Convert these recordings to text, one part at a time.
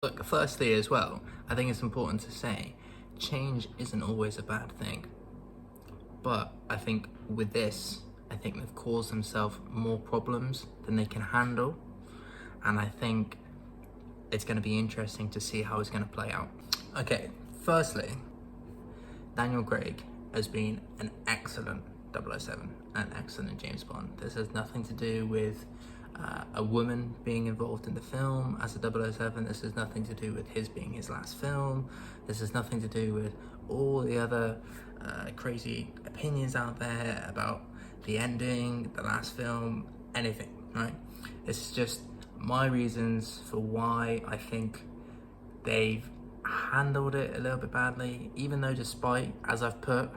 Look, firstly as well, I think it's important to say change isn't always a bad thing. But I think with this, I think they've caused themselves more problems than they can handle. And I think it's going to be interesting to see how it's going to play out. Okay, firstly, Daniel Craig has been an excellent 007, an excellent James Bond. This has nothing to do with a woman being involved in the film as a 007. This has nothing to do with his being his last film. This has nothing to do with all the other crazy opinions out there about the ending, the last film, anything, right? It's just my reasons for why I think they've handled it a little bit badly, even though despite, as I've put,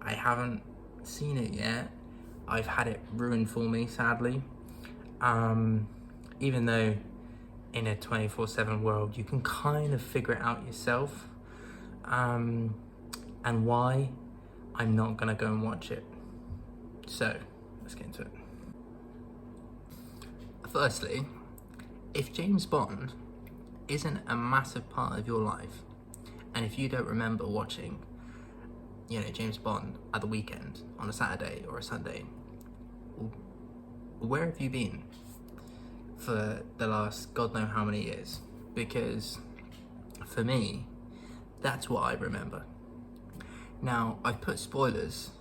I haven't seen it yet. I've had it ruined for me, sadly. Even though in a 24/7 world, you can kind of figure it out yourself. And why, I'm not gonna go and watch it. So, let's get into it. Firstly, if James Bond isn't a massive part of your life, and if you don't remember watching, James Bond at the weekend, on a Saturday or a Sunday, where have you been for the last God knows how many years? Because for me, that's what I remember. Now, I've put spoilers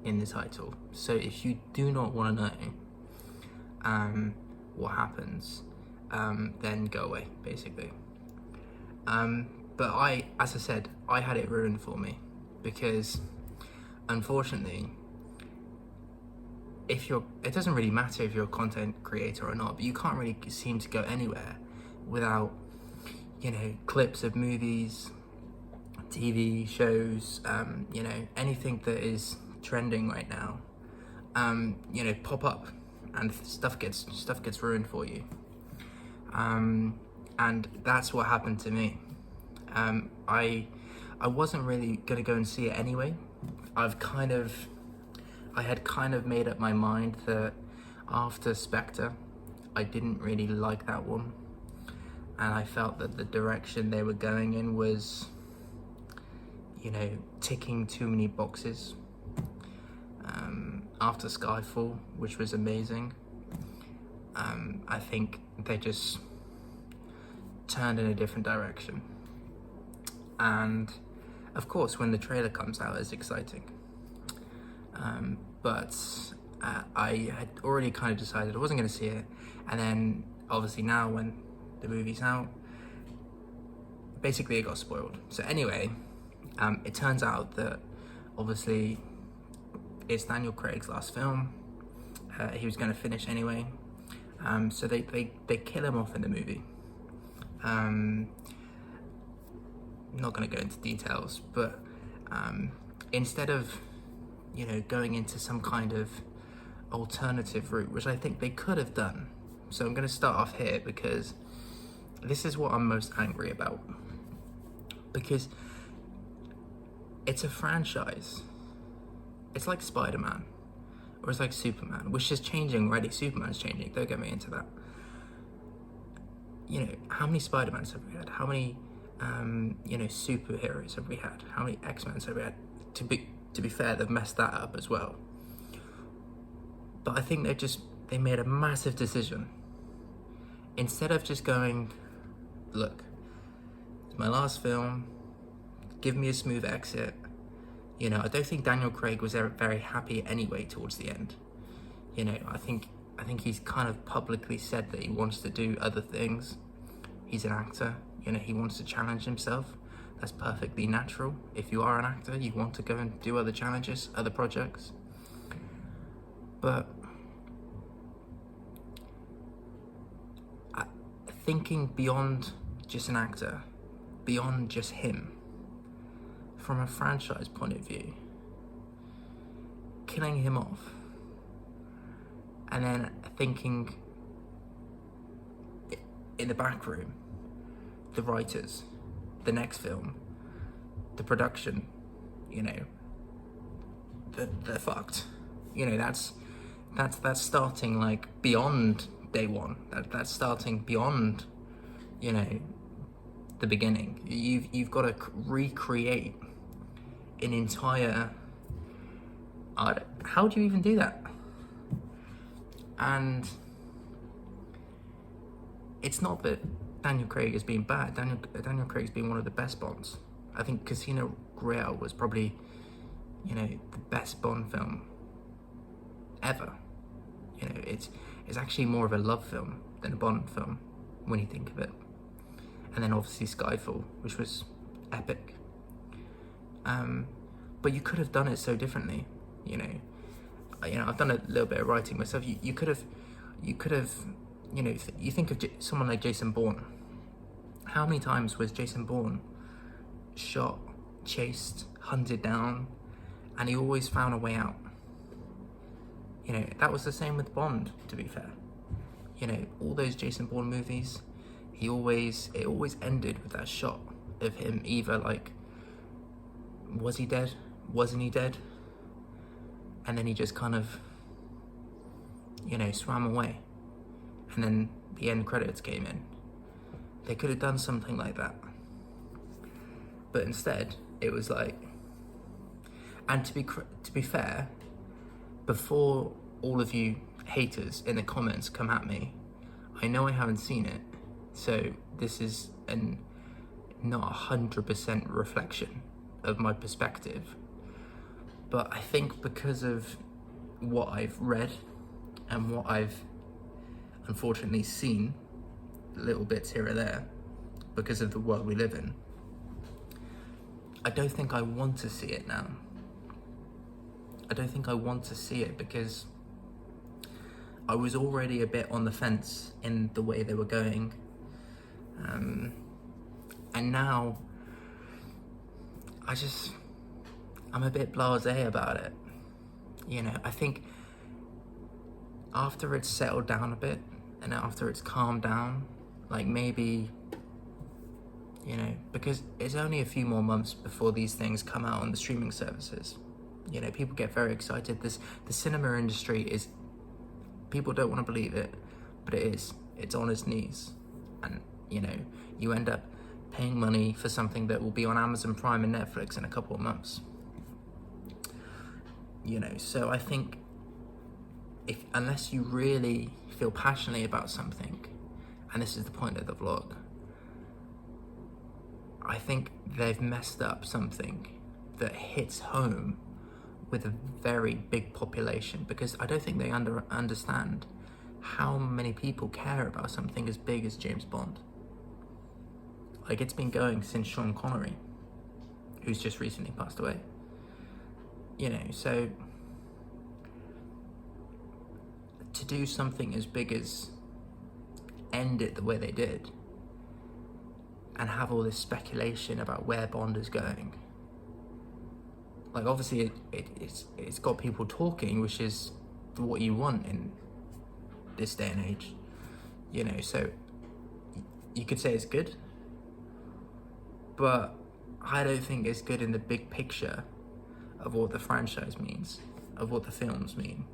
in the title, so if you do not want to know what happens, then go away, basically. But as I said, I had it ruined for me because, unfortunately, it doesn't really matter if you're a content creator or not, but you can't really seem to go anywhere without, clips of movies, TV shows, anything that is trending right now, pop up, and stuff gets ruined for you. And that's what happened to me. I wasn't really gonna go and see it anyway. I had kind of made up my mind that after Spectre, I didn't really like that one. And I felt that the direction they were going in was, ticking too many boxes. After Skyfall, which was amazing, I think they just turned in a different direction. And of course, when the trailer comes out, it's exciting. But I had already kind of decided I wasn't going to see it. And then obviously now when the movie's out, basically it got spoiled. So anyway, it turns out that obviously it's Daniel Craig's last film. He was going to finish anyway. So they kill him off in the movie. I'm not going to go into details, but instead of going into some kind of alternative route, which I think they could have done. So I'm going to start off here because this is what I'm most angry about. Because it's a franchise. It's like Spider-Man, or it's like Superman, which is changing already. Superman's changing, don't get me into that. How many Spider-Mans have we had? How many, superheroes have we had? How many X-Men have we had? To be fair, they've messed that up as well. But I think they made a massive decision. Instead of just going, look, it's my last film, give me a smooth exit. I don't think Daniel Craig was ever very happy anyway towards the end. I think he's kind of publicly said that he wants to do other things. He's an actor, he wants to challenge himself. That's perfectly natural. If you are an actor, you want to go and do other challenges, other projects. But thinking beyond just an actor, beyond just him, from a franchise point of view, killing him off, and then thinking in the back room, the writers, the next film, the production, they're fucked. That's starting like beyond day one. That's starting beyond, you know, the beginning. You've got to recreate an entire. How do you even do that? And it's not that Daniel Craig has been bad. Daniel Craig's been one of the best Bonds. I think Casino Royale was probably, you know, the best Bond film ever. You know, it's actually more of a love film than a Bond film when you think of it. And then obviously Skyfall, which was epic. But you could have done it so differently. You know, I've done a little bit of writing myself. You could have, you know, you think of someone like Jason Bourne. How many times was Jason Bourne shot, chased, hunted down, and he always found a way out? You know, that was the same with Bond, to be fair. You know, all those Jason Bourne movies, it always ended with that shot of him either like, was he dead? Wasn't he dead? And then he just kind of, you know, swam away. And then the end credits came in. They could have done something like that. But instead, it was like, and to be fair, before all of you haters in the comments come at me, I know I haven't seen it, so this is not 100% reflection of my perspective. But I think because of what I've read and what I've unfortunately seen, little bits here or there, because of the world we live in, I don't think I want to see it now. I don't think I want to see it because I was already a bit on the fence in the way they were going. And now I'm a bit blasé about it. You know, I think after it's settled down a bit and after it's calmed down, like maybe, you know, because it's only a few more months before these things come out on the streaming services. You know, people get very excited. The cinema industry is, people don't want to believe it, but it is. It's on its knees. And, you know, you end up paying money for something that will be on Amazon Prime and Netflix in a couple of months. You know, so I think unless you really feel passionately about something, and this is the point of the vlog, I think they've messed up something that hits home with a very big population, because I don't think they understand how many people care about something as big as James Bond. Like, it's been going since Sean Connery, who's just recently passed away. You know, so to do something as big as end it the way they did and have all this speculation about where Bond is going, like, obviously it's got people talking, which is what you want in this day and age, you know. So you could say it's good, but I don't think it's good in the big picture of what the franchise means, of what the films mean.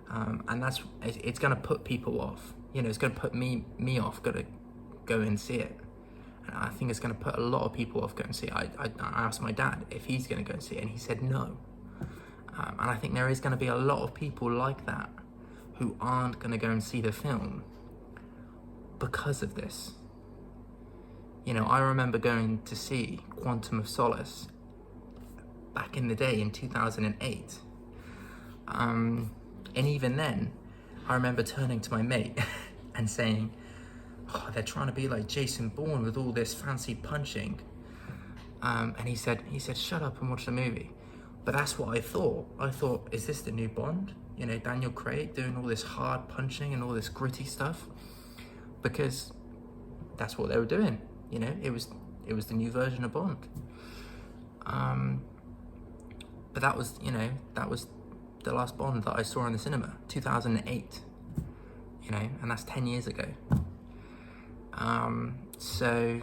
And it's gonna put people off. You know, it's gonna put me off, gotta go and see it. And I think it's gonna put a lot of people off going to see it. I asked my dad if he's gonna go and see it, and he said no. And I think there is gonna be a lot of people like that who aren't gonna go and see the film because of this. You know, I remember going to see Quantum of Solace back in the day in 2008. And even then, I remember turning to my mate and saying, oh, they're trying to be like Jason Bourne with all this fancy punching. And he said, shut up and watch the movie. But that's what I thought. I thought, is this the new Bond? You know, Daniel Craig doing all this hard punching and all this gritty stuff? Because that's what they were doing. You know, it was the new version of Bond. But that was the last Bond that I saw in the cinema, 2008. You know, and that's 10 years ago. So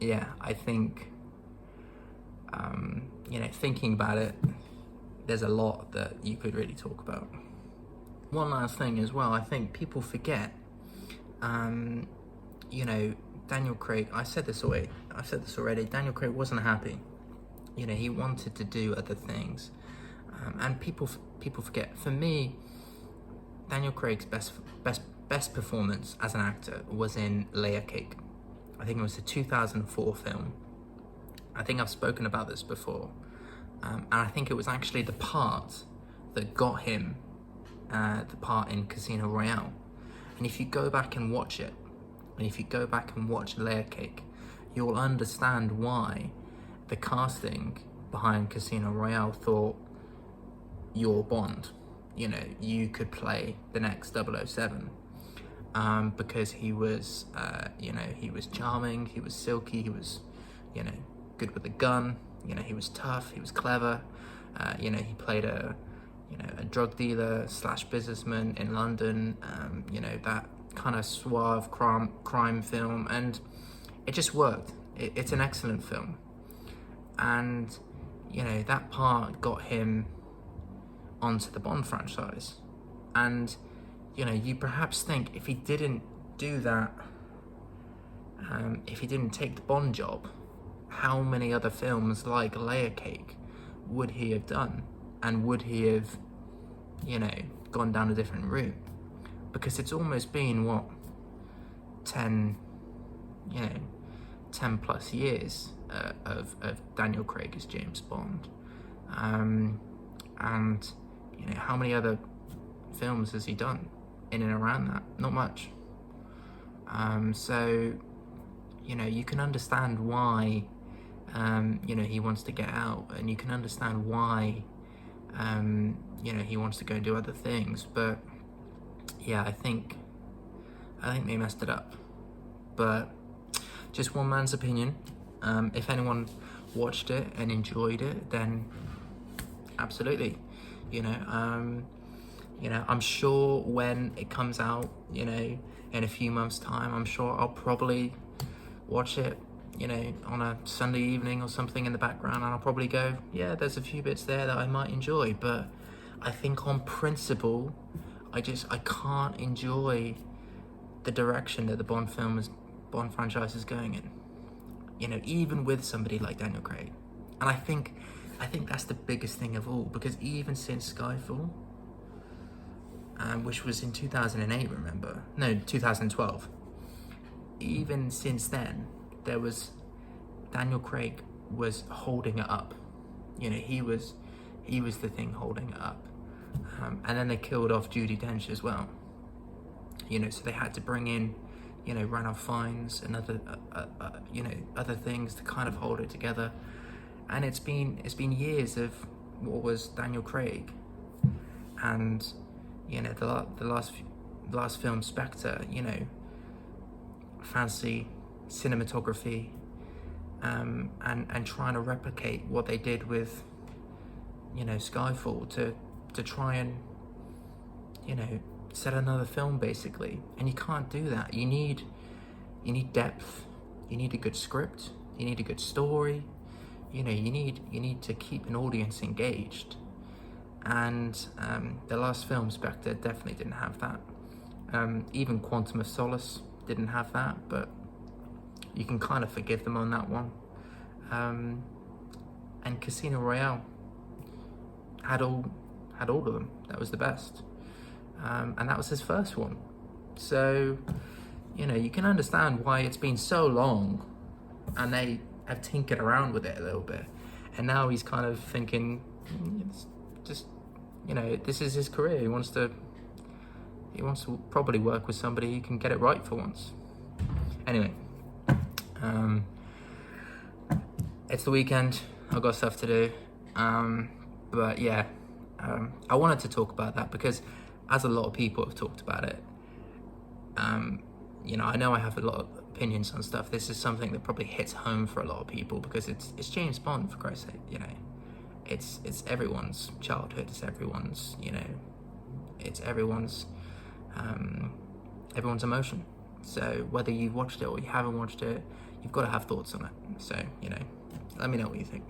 yeah, I think, you know, thinking about it, there's a lot that you could really talk about. One last thing as well, I think people forget, you know, Daniel Craig, I've said this already, Daniel Craig wasn't happy. You know, he wanted to do other things. And people forget. For me, Daniel Craig's best performance as an actor was in Layer Cake. I think it was a 2004 film. I think I've spoken about this before. And I think it was actually the part that got him the part in Casino Royale. And if you go back and watch it, and if you go back and watch Layer Cake, you'll understand why the casting behind Casino Royale thought, you're Bond. You know, you could play the next 007. Because he was, you know, he was charming, he was silky, he was, you know, good with a gun, you know, he was tough, he was clever, you know, he played a drug dealer / businessman in London, you know, that kind of suave crime film, and it just worked. It's an excellent film. And, you know, that part got him onto the Bond franchise. And, you know, you perhaps think if he didn't do that, if he didn't take the Bond job, how many other films like Layer Cake would he have done? And would he have, you know, gone down a different route? Because it's almost been, 10 plus years of Daniel Craig as James Bond. And, you know, how many other films has he done in and around that? Not much. So, you know, you can understand why, you know, he wants to get out, and you can understand why, you know, he wants to go and do other things. But yeah, I think they messed it up. But just one man's opinion. If anyone watched it and enjoyed it, then absolutely. You know, I'm sure when it comes out, you know, in a few months' time, I'm sure I'll probably watch it, you know, on a Sunday evening or something in the background, and I'll probably go, yeah, there's a few bits there that I might enjoy. But I think on principle, I can't enjoy the direction that the Bond franchise is going in. You know, even with somebody like Daniel Craig. And I think that's the biggest thing of all, because even since Skyfall, which was in 2008, remember? No, 2012. Even since then, Daniel Craig was holding it up. You know, he was the thing holding it up. And then they killed off Judi Dench as well. You know, so they had to bring in, you know, Ranulph Fiennes and other, you know, other things to kind of hold it together. And it's been years of what was Daniel Craig, and, you know, the last film, Spectre, you know, fancy cinematography, and trying to replicate what they did with, you know, Skyfall to try and, you know, set another film basically. And you can't do that. You need depth. You need a good script. You need a good story. You know, you need to keep an audience engaged. And the last film, Spectre, definitely didn't have that. Even Quantum of Solace didn't have that, but you can kind of forgive them on that one. And Casino Royale had all of them. That was the best. And that was his first one. So, you know, you can understand why it's been so long, and they have tinkered around with it a little bit. And now he's kind of thinking, it's just, you know, this is his career. He wants to probably work with somebody who can get it right for once. Anyway, it's the weekend. I've got stuff to do. But yeah, I wanted to talk about that because, as a lot of people have talked about it, you know, I know I have a lot of opinions on stuff. This is something that probably hits home for a lot of people because it's James Bond, for Christ's sake. You know, it's everyone's childhood. It's everyone's, you know, it's everyone's emotion. So whether you've watched it or you haven't watched it, you've got to have thoughts on it. So, you know, let me know what you think.